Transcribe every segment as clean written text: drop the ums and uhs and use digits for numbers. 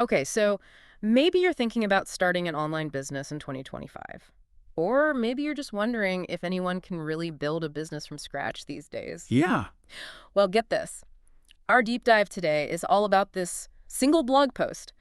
Okay, so maybe you're thinking about starting an online business in 2025. Or maybe you're just wondering if anyone can really build a business from scratch these days. Yeah. Well, get this. Our deep dive today is all about this single blog post.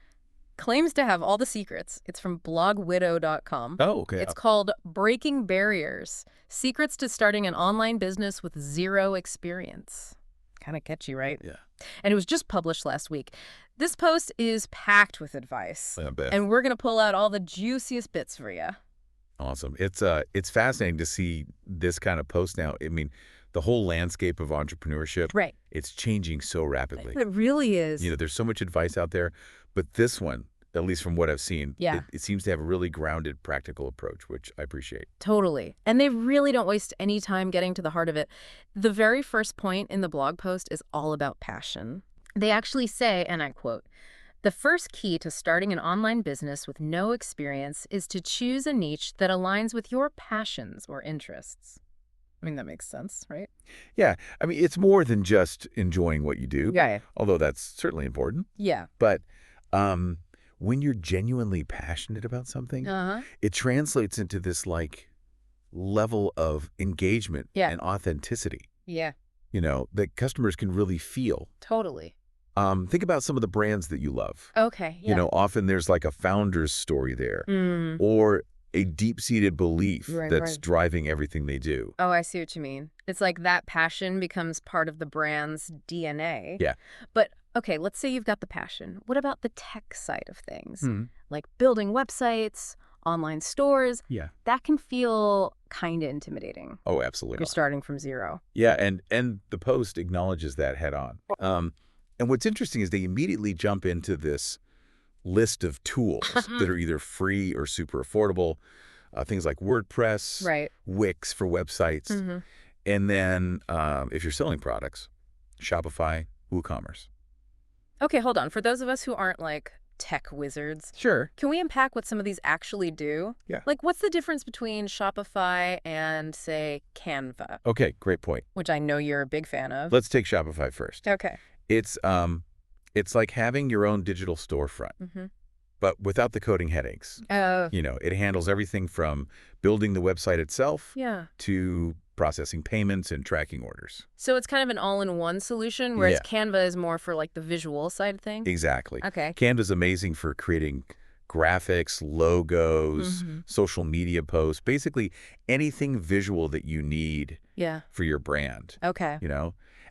Claims to have all the secrets. It's from blogwidow.com. Oh, okay. It's called Breaking Barriers: Secrets to Starting an Online Business with Zero Experience. Kind of catchy, right? Yeah. And it was just published last week. This post is packed with advice, I bet. and we're going to pull out all the juiciest bits for you. Awesome. It's fascinating to see this kind of post now. I mean, the whole landscape of entrepreneurship, Right. it's changing so rapidly. It really is. There's so much advice out there, but this one, at least from what I've seen, Yeah. it seems to have a really grounded, practical approach, which I appreciate. Totally. And they really don't waste any time getting to the heart of it. The very first point in the blog post is all about passion. They actually say, and I quote, "The first key to starting an online business with no experience is to choose a niche that aligns with your passions or interests." I mean, that makes sense, right? Yeah. I mean, it's more than just enjoying what you do, Yeah. although that's certainly important. Yeah. But when you're genuinely passionate about something, Uh-huh. it translates into this level of engagement Yeah. and authenticity, Yeah. that customers can really feel. Totally. Think about some of the brands that you love. Okay. Yeah. Often there's like a founder's story there Mm. or a deep-seated belief Right, that's right. driving everything they do. Oh, I see what you mean. It's like that passion becomes part of the brand's DNA. Yeah. But okay, let's say you've got the passion. What about the tech side of things? Hmm. Like building websites, online stores. Yeah. That can feel kind of intimidating. Oh, You're absolutely. starting from zero. Yeah, and the post acknowledges that head on. And what's interesting is they immediately jump into this list of tools that are either free or super affordable, things like WordPress, Right. Wix for websites, Hmm. and then if you're selling products, Shopify, WooCommerce. Okay, hold on. For those of us who aren't like tech wizards, Sure. can we unpack what some of these actually do? Yeah. Like, what's the difference between Shopify and, say, Canva, Okay, great point. which I know you're a big fan of? Let's take Shopify first. Okay. It's like having your own digital storefront, Mm-hmm. but without the coding headaches. Oh, It handles everything from building the website itself yeah. to processing payments and tracking orders. So it's kind of an all-in-one solution, whereas Yeah. Canva is more for like the visual side of things? Exactly. Okay. Canva's amazing for creating graphics, logos, Mhm. social media posts, basically anything visual that you need Yeah. for your brand, Okay.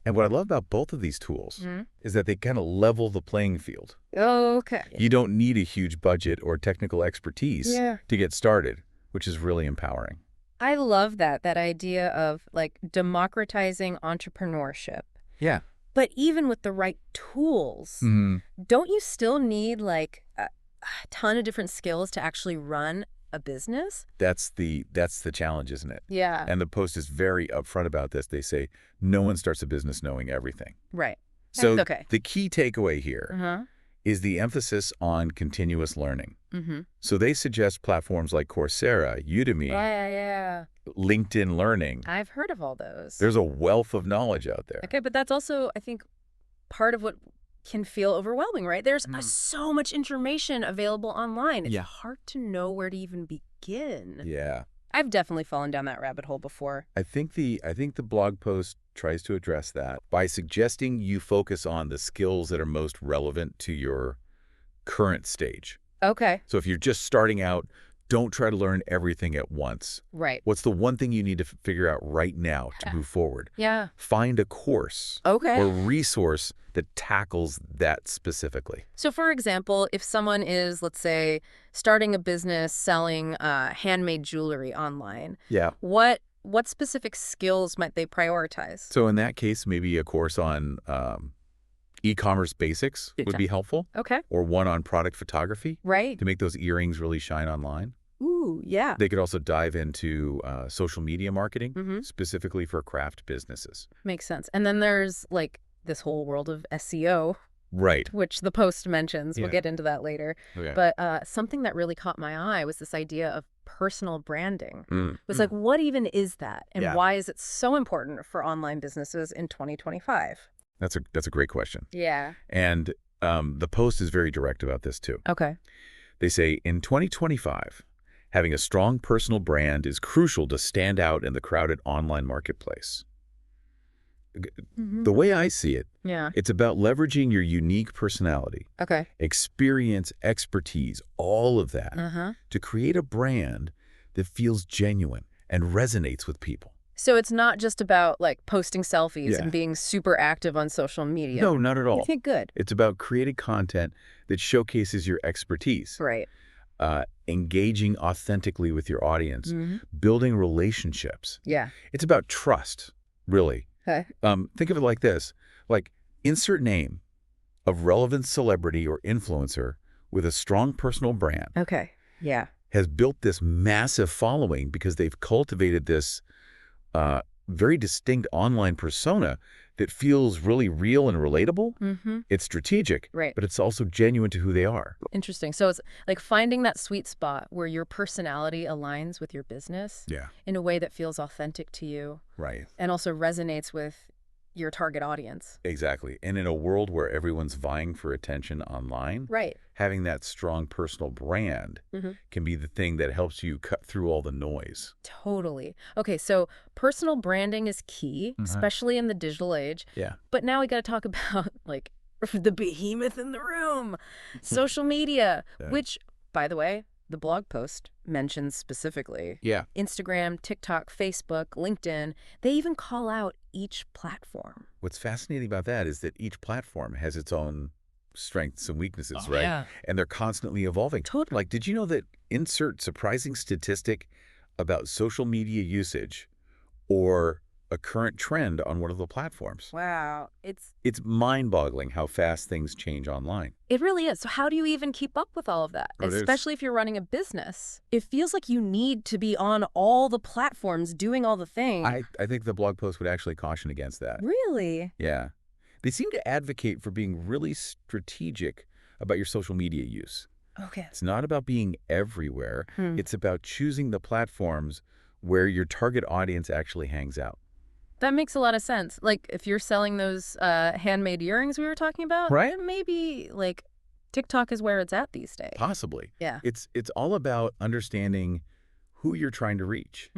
And what I love about both of these tools Mhm. is that they kind of level the playing field. Okay. You don't need a huge budget or technical expertise Yeah. to get started, which is really empowering. I love that idea of like democratizing entrepreneurship. Yeah. But even with the right tools, don't you still need like a ton of different skills to actually run a business? That's the challenge, isn't it? Yeah. And the Post is very upfront about this. They say no one starts a business knowing everything. Right. So Okay. the key takeaway here Uh-huh. is the emphasis on continuous learning. Mm-hmm. So they suggest platforms like Coursera, Udemy, Yeah. LinkedIn Learning. I've heard of all those. There's a wealth of knowledge out there. Okay, but that's also, I think, part of what can feel overwhelming, right? There's Mm. so much information available online. It's Yeah. hard to know where to even begin. Yeah. I've definitely fallen down that rabbit hole before. I think the blog post tries to address that by suggesting you focus on the skills that are most relevant to your current stage. Okay. So if you're just starting out, don't try to learn everything at once. Right. What's the one thing you need to figure out right now to move forward? Yeah. Find a course Okay. or resource that tackles that specifically. So, for example, if someone is, let's say, starting a business selling handmade jewelry online, Yeah. what specific skills might they prioritize? So in that case, maybe a course on e-commerce basics would be helpful, Okay. or one on product photography Right. to make those earrings really shine online. Ooh, yeah. They could also dive into social media marketing, Mm-hmm. specifically for craft businesses. Makes sense. And then there's like this whole world of SEO, Right. which the post mentions. Yeah. We'll get into that later. Okay. But something that really caught my eye was this idea of personal branding. Mm. It was like, what even is that? And Yeah. why is it so important for online businesses in 2025? That's a great question. Yeah. And The Post is very direct about this too. Okay. They say, in 2025, having a strong personal brand is crucial to stand out in the crowded online marketplace. The way I see it, Yeah. it's about leveraging your unique personality, Okay. experience, expertise, all of that, to create a brand that feels genuine and resonates with people. So it's not just about like posting selfies Yeah. and being super active on social media. No, not at all. Okay, good. It's about creating content that showcases your expertise, Right. engaging authentically with your audience, building relationships. Yeah. It's about trust, really. Okay. Think of it like this. Like, insert name of relevant celebrity or influencer with a strong personal brand Okay. Yeah. has built this massive following because they've cultivated this very distinct online persona that feels really real and relatable. It's strategic, Right. but it's also genuine to who they are. Interesting. So it's like finding that sweet spot where your personality aligns with your business Yeah, in a way that feels authentic to you right. and also resonates with your target audience. Exactly. And in a world where everyone's vying for attention online, Right. having that strong personal brand can be the thing that helps you cut through all the noise. Totally. Okay, so personal branding is key, especially in the digital age. Yeah. But now we got to talk about like the behemoth in the room, social media, Yeah. which, by the way, the blog post mentions specifically. Yeah. Instagram, TikTok, Facebook, LinkedIn, they even call out each platform. What's fascinating about that is that each platform has its own strengths and weaknesses, right? Yeah. And they're constantly evolving. Totally. Like, did you know that insert surprising statistic about social media usage or a current trend on one of the platforms? Wow. It's mind-boggling how fast things change online. It really is. So how do you even keep up with all of that? Oh, there's- Especially if you're running a business. It feels like you need to be on all the platforms doing all the things. I think the blog post would actually caution against that. Really? Yeah. They seem to advocate for being really strategic about your social media use. Okay. It's not about being everywhere. It's about choosing the platforms where your target audience actually hangs out. That makes a lot of sense. Like if you're selling those handmade earrings we were talking about, Right. then maybe like TikTok is where it's at these days. Possibly. Yeah. It's all about understanding who you're trying to reach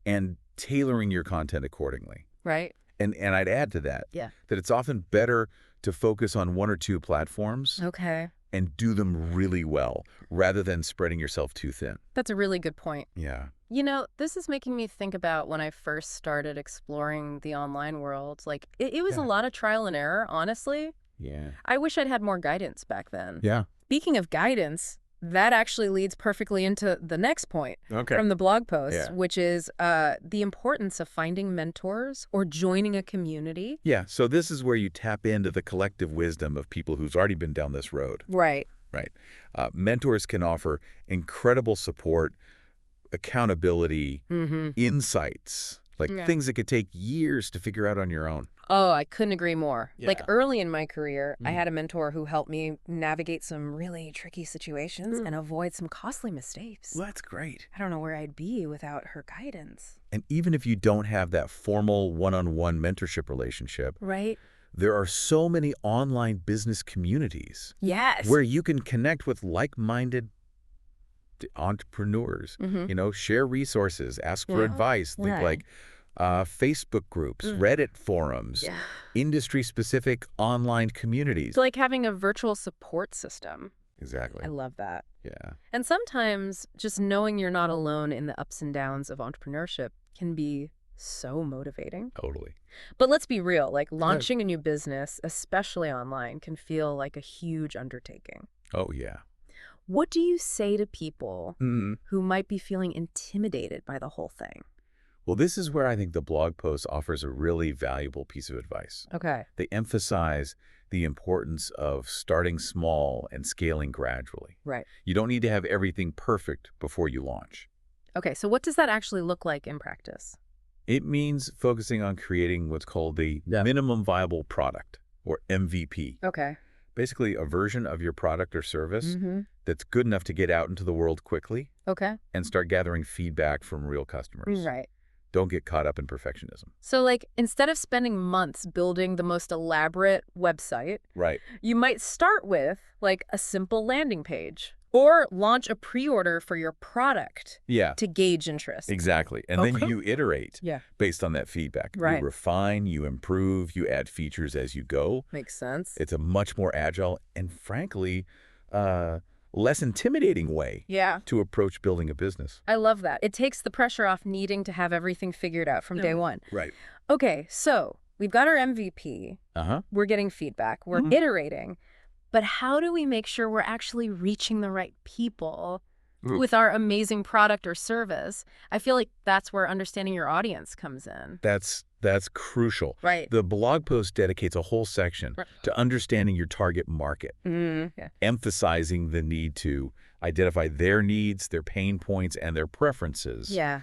and tailoring your content accordingly. Right? And I'd add to that, Yeah. that it's often better to focus on one or two platforms Okay. and do them really well rather than spreading yourself too thin. That's a really good point. Yeah. You know, this is making me think about when I first started exploring the online world. Like, it was a lot of trial and error, honestly. Yeah. I wish I'd had more guidance back then. Yeah. Speaking of guidance, that actually leads perfectly into the next point Okay. from the blog post, Yeah. which is the importance of finding mentors or joining a community. Yeah. So this is where you tap into the collective wisdom of people who's already been down this road. Right. Right. Mentors can offer incredible support, accountability, insights, like Yeah. things that could take years to figure out on your own. Oh, I couldn't agree more. Like Yeah. early in my career, I had a mentor who helped me navigate some really tricky situations and avoid some costly mistakes. Well, that's great. I don't know where I'd be without her guidance. And even if you don't have that formal one-on-one mentorship relationship, Right? there are so many online business communities Yes. where you can connect with like-minded entrepreneurs, share resources, ask for Yeah. advice, think Right. like Facebook groups, Reddit forums, Yeah. industry-specific online communities. It's like having a virtual support system. Exactly. I love that. Yeah. And sometimes just knowing you're not alone in the ups and downs of entrepreneurship can be so motivating. Totally. But let's be real, like launching a new business, especially online, can feel like a huge undertaking. Oh, yeah. What do you say to people Mhm. who might be feeling intimidated by the whole thing? Well, this is where I think the blog post offers a really valuable piece of advice. Okay. They emphasize the importance of starting small and scaling gradually. Right. You don't need to have everything perfect before you launch. Okay, so what does that actually look like in practice? It means focusing on creating what's called the minimum viable product, or MVP. Okay. Basically, a version of your product or service Mm-hmm. that's good enough to get out into the world quickly Okay. and start gathering feedback from real customers. Right. Don't get caught up in perfectionism. So, like, instead of spending months building the most elaborate website, Right. you might start with, like, a simple landing page or launch a pre-order for your product Yeah, to gauge interest. exactly. And then Okay. you iterate Yeah. based on that feedback. Right. You refine, you improve, you add features as you go. Makes sense. It's a much more agile and, frankly, less intimidating way Yeah. to approach building a business. I love that. It takes the pressure off needing to have everything figured out from day one. Right. Okay, so we've got our MVP. Uh-huh. We're getting feedback. We're iterating. But how do we make sure we're actually reaching the right people with our amazing product or service? I feel like that's where understanding your audience comes in. That's crucial. Right. The blog post dedicates a whole section to understanding your target market, Yeah. emphasizing the need to identify their needs, their pain points, and their preferences. Yeah.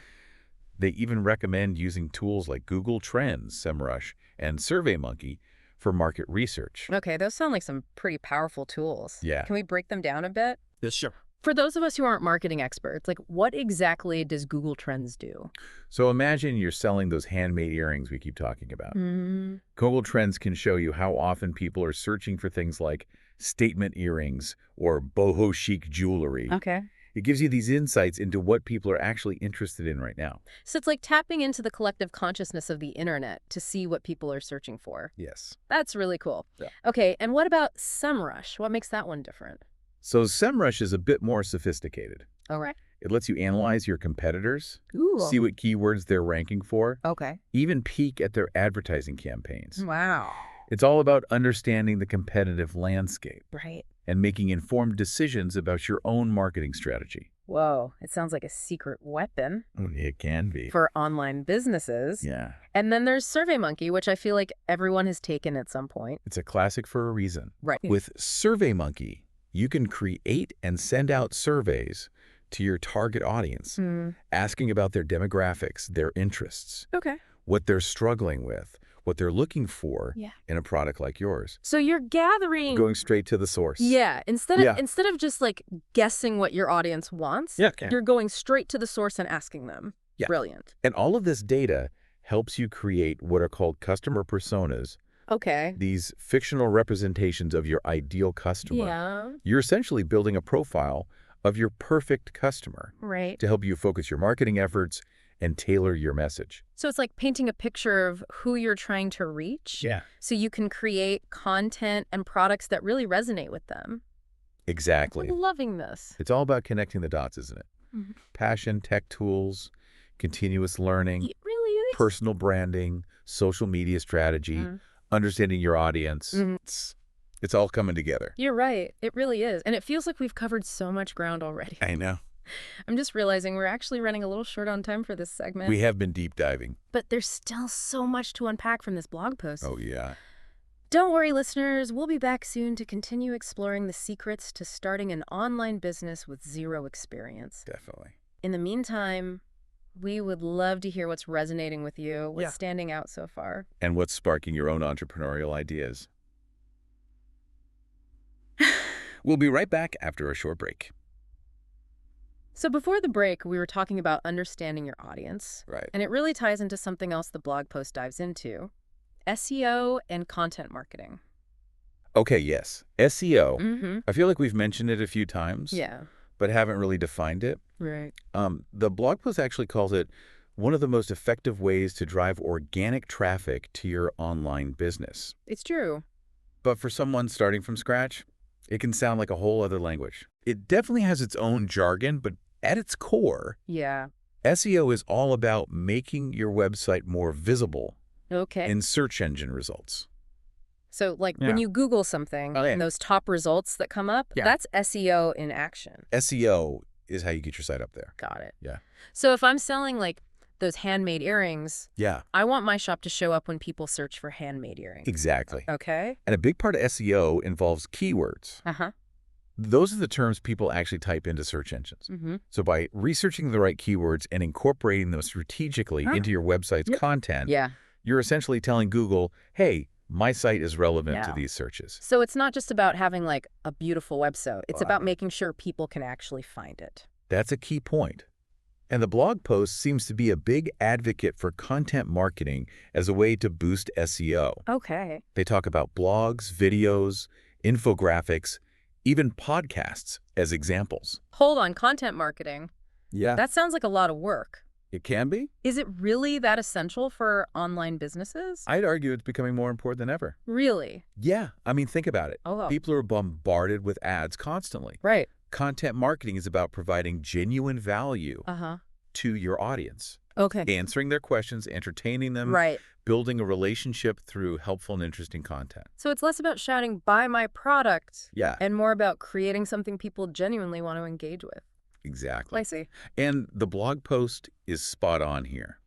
They even recommend using tools like Google Trends, SEMrush, and SurveyMonkey for market research. Okay, those sound like some pretty powerful tools. Yeah. Can we break them down a bit? Yes, sure. For those of us who aren't marketing experts, like, what exactly does Google Trends do? So imagine you're selling those handmade earrings we keep talking about. Google Trends can show you how often people are searching for things like statement earrings or boho chic jewelry. Okay. It gives you these insights into what people are actually interested in right now. So it's like tapping into the collective consciousness of the internet to see what people are searching for. Yes. That's really cool. Yeah. Okay, and what about SEMrush? What makes that one different? So SEMrush is a bit more sophisticated. All right. It lets you analyze your competitors, Ooh. see what keywords they're ranking for, Okay. even peek at their advertising campaigns. Wow. It's all about understanding the competitive landscape Right. and making informed decisions about your own marketing strategy. Whoa, it sounds like a secret weapon It can be. for online businesses. Yeah. And then there's SurveyMonkey, which I feel like everyone has taken at some point. It's a classic for a reason. Right. With SurveyMonkey, you can create and send out surveys to your target audience, asking about their demographics, their interests, Okay. what they're struggling with, what they're looking for Yeah. in a product like yours. So you're gathering. Going straight to the source. Yeah. Instead Yeah. of just like guessing what your audience wants, Yeah, okay. you're going straight to the source and asking them. Yeah. Brilliant. And all of this data helps you create what are called customer personas, Okay. these fictional representations of your ideal customer. Yeah. You're essentially building a profile of your perfect customer Right. to help you focus your marketing efforts and tailor your message. So it's like painting a picture of who you're trying to reach. Yeah. So you can create content and products that really resonate with them. Exactly. I'm loving this. It's all about connecting the dots, isn't it? Mhm. Passion, tech tools, continuous learning, It really is. personal branding, social media strategy, Mhm. understanding your audience. Mhm. It's all coming together. You're right. It really is. And it feels like we've covered so much ground already. I know. I'm just realizing we're actually running a little short on time for this segment. We have been deep diving. But there's still so much to unpack from this blog post. Oh, yeah. Don't worry, listeners. We'll be back soon to continue exploring the secrets to starting an online business with zero experience. Definitely. In the meantime, we would love to hear what's resonating with you, what's Yeah. standing out so far. And what's sparking your own entrepreneurial ideas. We'll be right back after a short break. So before the break, we were talking about understanding your audience. Right. And it really ties into something else the blog post dives into: SEO and content marketing. Okay, yes. SEO. Mm-hmm. I feel like we've mentioned it a few times, Yeah. but haven't really defined it. Right. The blog post actually calls it one of the most effective ways to drive organic traffic to your online business. It's true. But for someone starting from scratch, it can sound like a whole other language. It definitely has its own jargon, but at its core, Yeah. SEO is all about making your website more visible Okay. in search engine results. So like Yeah. when you Google something Oh, yeah. and those top results that come up, Yeah. that's SEO in action. SEO is how you get your site up there. Got it. Yeah. So if I'm selling like those handmade earrings, Yeah, I want my shop to show up when people search for handmade earrings. exactly. Okay. And a big part of SEO involves keywords. Uh-huh. Those are the terms people actually type into search engines. Mm-hmm. So by researching the right keywords and incorporating them strategically into your website's Yep. content, Yeah. you're essentially telling Google, hey, my site is relevant to Yeah. these searches. So it's not just about having like a beautiful website. It's Wow. about making sure people can actually find it. That's a key point. And the blog post seems to be a big advocate for content marketing as a way to boost SEO. Okay. They talk about blogs, videos, infographics, even podcasts as examples. Hold on, content marketing. Yeah, That sounds like a lot of work. it can be. Is it really that essential for online businesses? I'd argue it's becoming more important than ever. Really? Yeah, I mean, think about it. Oh, wow. People are bombarded with ads constantly. Right. Content marketing is about providing genuine value Uh-huh. to your audience, Okay. answering their questions, entertaining them, Right. building a relationship through helpful and interesting content. So it's less about shouting, buy my product, Yeah, and more about creating something people genuinely want to engage with. exactly. I see. And the blog post is spot on here.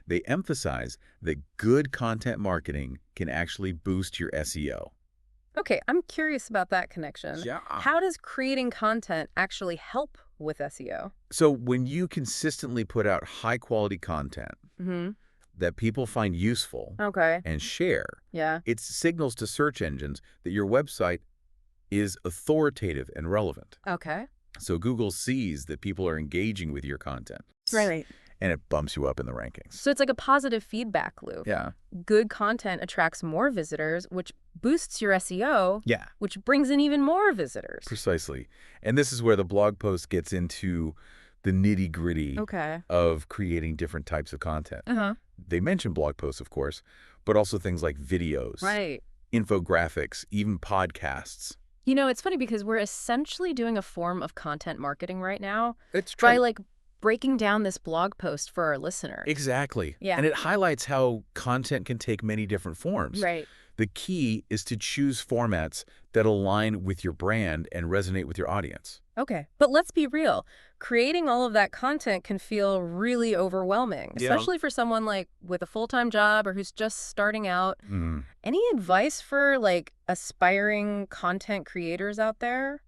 They emphasize that good content marketing can actually boost your SEO. Okay, I'm curious about that connection. Yeah. How does creating content actually help with SEO? So when you consistently put out high-quality content Mm-hmm. that people find useful Okay. and share, Yeah. it signals to search engines that your website is authoritative and relevant. Okay. So Google sees that people are engaging with your content. Right. And it bumps you up in the rankings. So it's like a positive feedback loop. Yeah. Good content attracts more visitors, which boosts your SEO, Yeah, which brings in even more visitors. precisely. And this is where the blog post gets into the nitty-gritty Okay. of creating different types of content. Uh-huh. They mention blog posts, of course, but also things like videos, Right. infographics, even podcasts. You know, it's funny because we're essentially doing a form of content marketing right now It's by like breaking down this blog post for our listener. Exactly. Yeah. And it highlights how content can take many different forms. Right. The key is to choose formats that align with your brand and resonate with your audience. Okay. But let's be real. Creating all of that content can feel really overwhelming, Yeah. especially for someone like with a full-time job or who's just starting out. Mm. Any advice for like aspiring content creators out there?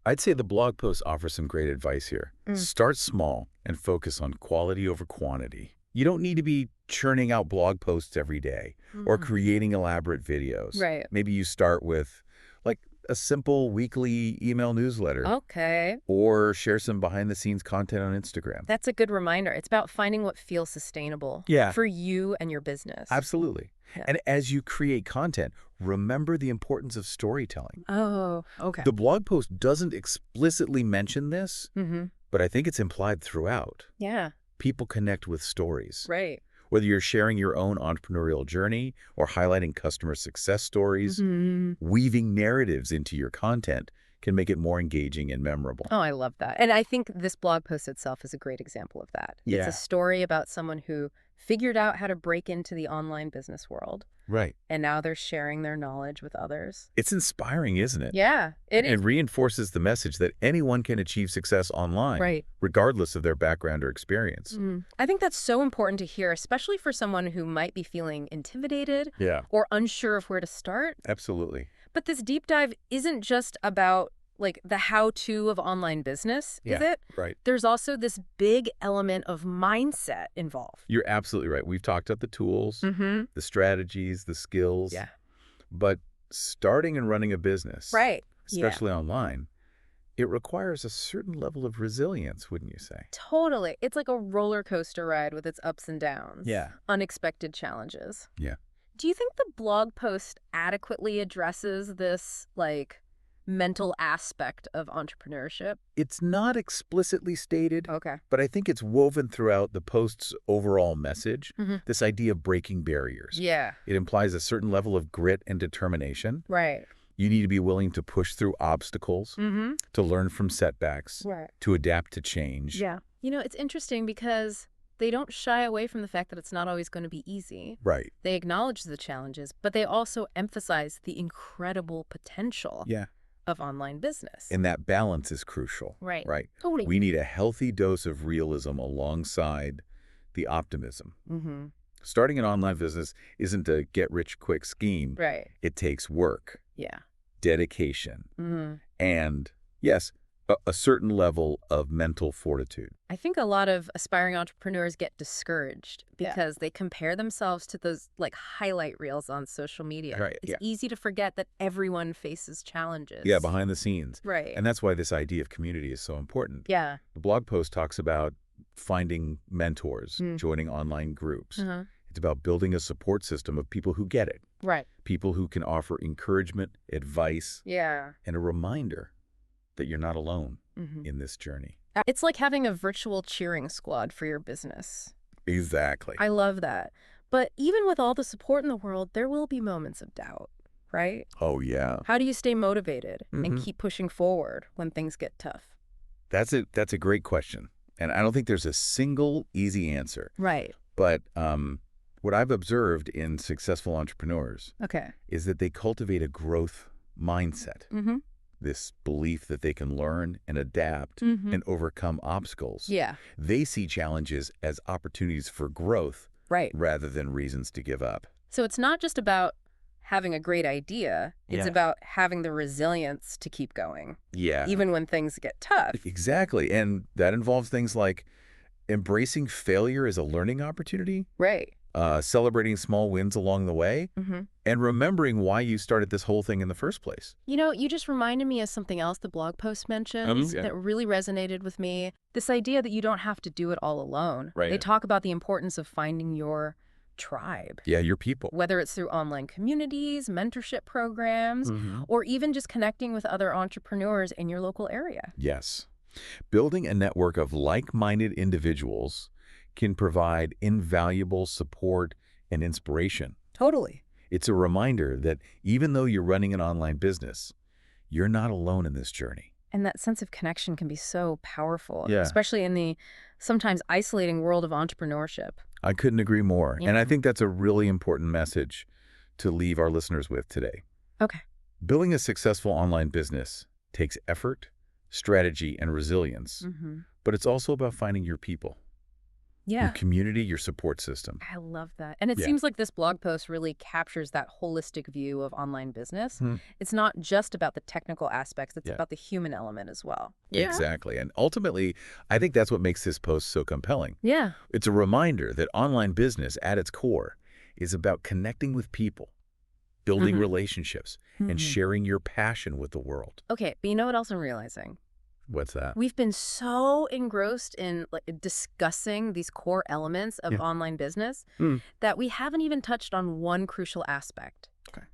I'd say the blog post offers some great advice here. Mm. Start small and focus on quality over quantity. You don't need to be churning out blog posts every day or creating elaborate videos. Right. Maybe you start with like a simple weekly email newsletter Okay. or share some behind-the-scenes content on Instagram. That's a good reminder. It's about finding what feels sustainable Yeah. for you and your business. Absolutely. Yeah. And as you create content, remember the importance of storytelling. Oh, okay. The blog post doesn't explicitly mention this, Mm-hmm. but I think it's implied throughout. Yeah. People connect with stories. Right. Whether you're sharing your own entrepreneurial journey or highlighting customer success stories, Mm-hmm. weaving narratives into your content can make it more engaging and memorable. Oh, I love that. And I think this blog post itself is a great example of that. Yeah. It's a story about someone who figured out how to break into the online business world, Right. and now they're sharing their knowledge with others. It's inspiring, isn't it? Yeah, it is. And reinforces the message that anyone can achieve success online, Right. regardless of their background or experience. I think that's so important to hear, especially for someone who might be feeling intimidated Yeah, or unsure of where to start. absolutely. But this deep dive isn't just about like the how-to of online business, is Yeah. it? Right. There's also this big element of mindset involved. You're absolutely right. We've talked about the tools, Mm-hmm. the strategies, the skills. Yeah. But starting and running a business, Right. Yeah. especially online, it requires a certain level of resilience, wouldn't you say? Totally. It's like a roller coaster ride with its ups and downs. Yeah. Unexpected challenges. Yeah. Do you think the blog post adequately addresses this, like, mental aspect of entrepreneurship? It's not explicitly stated, Okay. but I think it's woven throughout the post's overall message, Mhm. this idea of breaking barriers. Yeah. It implies a certain level of grit and determination. Right. You need to be willing to push through obstacles, Mm-hmm. to learn from setbacks, Right. to adapt to change. Yeah. You know, it's interesting because they don't shy away from the fact that it's not always going to be easy. Right. They acknowledge the challenges, but they also emphasize the incredible potential Yeah. of online business. And that balance is crucial. Right. Right. Totally. We need a healthy dose of realism alongside the optimism. Mm-hmm. Starting an online business isn't a get-rich-quick scheme. Right. It takes work, Yeah. dedication, Mm-hmm. and, yes, a certain level of mental fortitude. I think a lot of aspiring entrepreneurs get discouraged Yeah. because they compare themselves to those like highlight reels on social media. Right, It's yeah. easy to forget that everyone faces challenges. Yeah, behind the scenes. Right. And that's why this idea of community is so important. Yeah. The blog post talks about finding mentors, joining online groups. Uh-huh. It's about building a support system of people who get it, Right. people who can offer encouragement, advice, Yeah. and a reminder that you're not alone Mm-hmm. in this journey. It's like having a virtual cheering squad for your business. Exactly. I love that. But even with all the support in the world, there will be moments of doubt, right? Oh, yeah. How do you stay motivated and Mhm. keep pushing forward when things get tough? That's a great question. And I don't think there's a single easy answer. Right. But what I've observed in successful entrepreneurs Okay. is that they cultivate a growth mindset, Mm-hmm. this belief that they can learn and adapt Mm-hmm. and overcome obstacles. Yeah. They see challenges as opportunities for growth Right. rather than reasons to give up. So it's not just about having a great idea. It's Yeah. about having the resilience to keep going, Yeah. even when things get tough. Exactly. And that involves things like embracing failure as a learning opportunity, Right. celebrating small wins along the way, Mm-hmm. and remembering why you started this whole thing in the first place. You know, you just reminded me of something else the blog post mentions Yeah. that really resonated with me. This idea that you don't have to do it all alone. Right. They talk about the importance of finding your tribe, Yeah, your people. whether it's through online communities, mentorship programs, or even just connecting with other entrepreneurs in your local area. Yes. Building a network of like-minded individuals can provide invaluable support and inspiration. Totally. It's a reminder that even though you're running an online business, you're not alone in this journey. And that sense of connection can be so powerful, Yeah. especially in the sometimes isolating world of entrepreneurship. I couldn't agree more. Yeah. And I think that's a really important message to leave our listeners with today. Okay. Building a successful online business takes effort, strategy, and resilience, Mm-hmm. but it's also about finding your people, your Yeah. community, your support system. I love that. And it Yeah. seems like this blog post really captures that holistic view of online business. Hmm. It's not just about the technical aspects, it's Yeah. about the human element as well. Exactly. And ultimately, I think that's what makes this post so compelling. Yeah. It's a reminder that online business at its core is about connecting with people, building Mhm. relationships, and Mhm. sharing your passion with the world. Okay, but you know what else I'm realizing? What's that? We've been so engrossed in discussing these core elements of Yeah. online business Hmm. that we haven't even touched on one crucial aspect. Okay.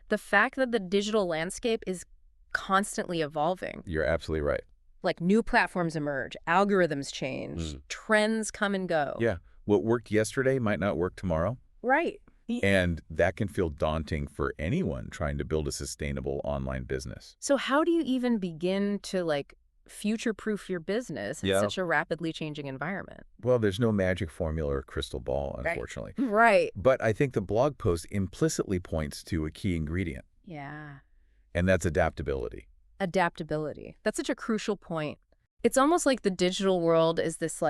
The fact that the digital landscape is constantly evolving. You're absolutely right. Like new platforms emerge, algorithms change, trends come and go. Yeah. What worked yesterday might not work tomorrow. Right. And that can feel daunting for anyone trying to build a sustainable online business. So how do you even begin to future-proof your business in Yeah. such a rapidly changing environment? Well, there's no magic formula or crystal ball, Right. unfortunately. Right. But I think the blog post implicitly points to a key ingredient, Yeah. and that's adaptability. Adaptability. That's such a crucial point. It's almost like the digital world is this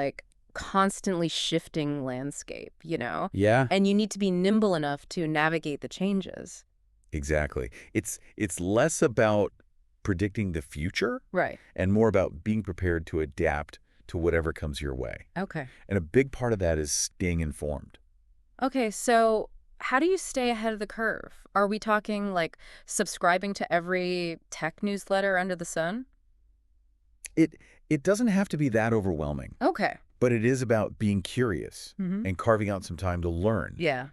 constantly shifting landscape, Yeah, And you need to be nimble enough to navigate the changes. exactly. It's less about predicting the future Right. and more about being prepared to adapt to whatever comes your way. Okay. And a big part of that is staying informed. Okay, so how do you stay ahead of the curve? Are we talking subscribing to every tech newsletter under the sun? It doesn't have to be that overwhelming, Okay. but it is about being curious Mm-hmm. and carving out some time to learn. Yeah.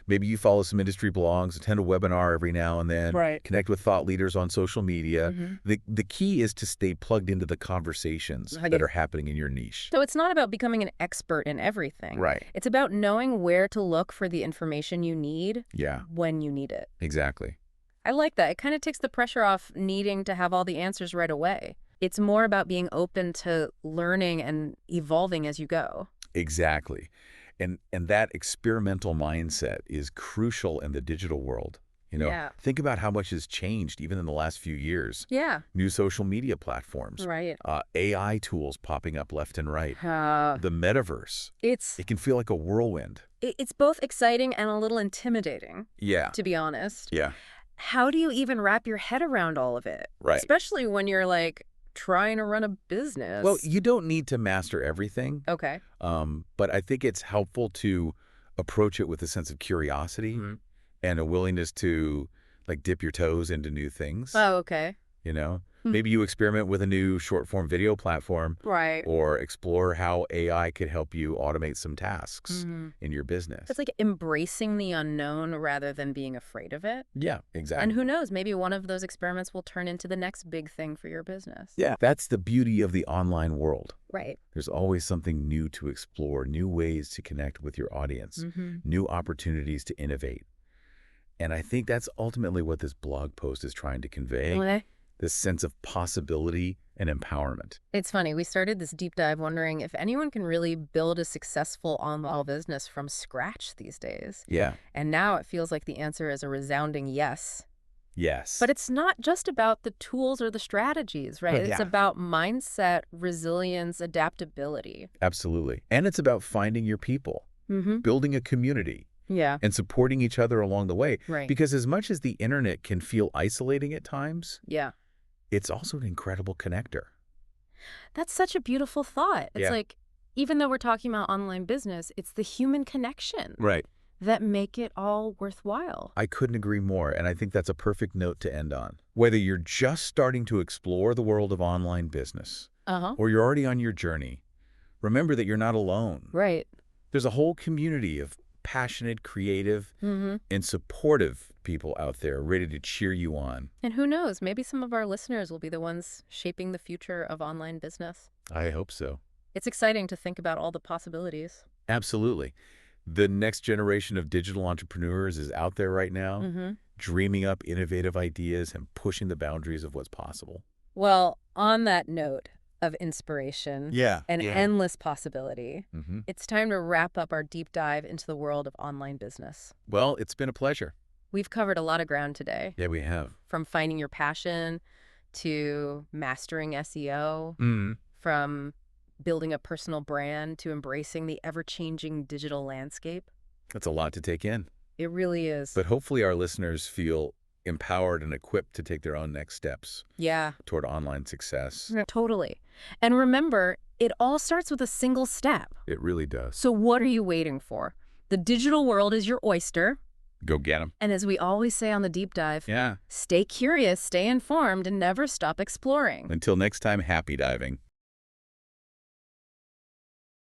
Maybe you follow some industry blogs, attend a webinar every now and then, Right. connect with thought leaders on social media. Mm-hmm. The key is to stay plugged into the conversations Okay. that are happening in your niche. So it's not about becoming an expert in everything. Right. It's about knowing where to look for the information you need Yeah, when you need it. exactly. I like that. It kind of takes the pressure off needing to have all the answers right away. It's more about being open to learning and evolving as you go. Exactly. And that experimental mindset is crucial in the digital world. Yeah. Think about how much has changed even in the last few years. Yeah. New social media platforms, Right. AI tools popping up left and right, Uh, the metaverse. it's It can feel like a whirlwind. it's both exciting and a little intimidating, Yeah. to be honest. Yeah. How do you even wrap your head around all of it? Right. Especially when you're trying to run a business. Well, you don't need to master everything, Okay. but I think it's helpful to approach it with a sense of curiosity and a willingness to dip your toes into new things. Oh, okay. you know? Maybe you experiment with a new short-form video platform Right. or explore how AI could help you automate some tasks in your business. It's like embracing the unknown rather than being afraid of it. Yeah, And exactly. who knows, maybe one of those experiments will turn into the next big thing for your business. Yeah, that's the beauty of the online world. Right. There's always something new to explore, new ways to connect with your audience, new opportunities to innovate. And I think that's ultimately what this blog post is trying to convey, Okay. this sense of possibility and empowerment. It's funny, we started this deep dive wondering if anyone can really build a successful online business from scratch these days. Yeah. And now it feels like the answer is a resounding yes. Yes. But it's not just about the tools or the strategies, right? It's Yeah. about mindset, resilience, adaptability. Absolutely. And it's about finding your people, building a community, Yeah. and supporting each other along the way. Right. Because as much as the internet can feel isolating at times, Yeah. it's also an incredible connector. That's such a beautiful thought. It's Yeah. like, even though we're talking about online business, it's the human connection Right. that make it all worthwhile. I couldn't agree more, and I think that's a perfect note to end on. Whether you're just starting to explore the world of online business or you're already on your journey, remember that you're not alone. Right. There's a whole community of passionate, creative, and supportive people out there ready to cheer you on. And who knows, maybe some of our listeners will be the ones shaping the future of online business. I hope so. It's exciting to think about all the possibilities. Absolutely. The next generation of digital entrepreneurs is out there right now, dreaming up innovative ideas and pushing the boundaries of what's possible. Well, on that note of inspiration Yeah. and endless possibility, Mm-hmm. it's time to wrap up our deep dive into the world of online business. Well, it's been a pleasure. We've covered a lot of ground today, Yeah, we have. from finding your passion to mastering SEO, Mm. from building a personal brand to embracing the ever-changing digital landscape. That's a lot to take in. It really is. But hopefully our listeners feel empowered and equipped to take their own next steps Yeah, toward online success. totally. And remember, it all starts with a single step. It really does. So what are you waiting for? The digital world is your oyster. Go get them. And as we always say on the deep dive, Yeah. stay curious, stay informed, and never stop exploring. Until next time, happy diving.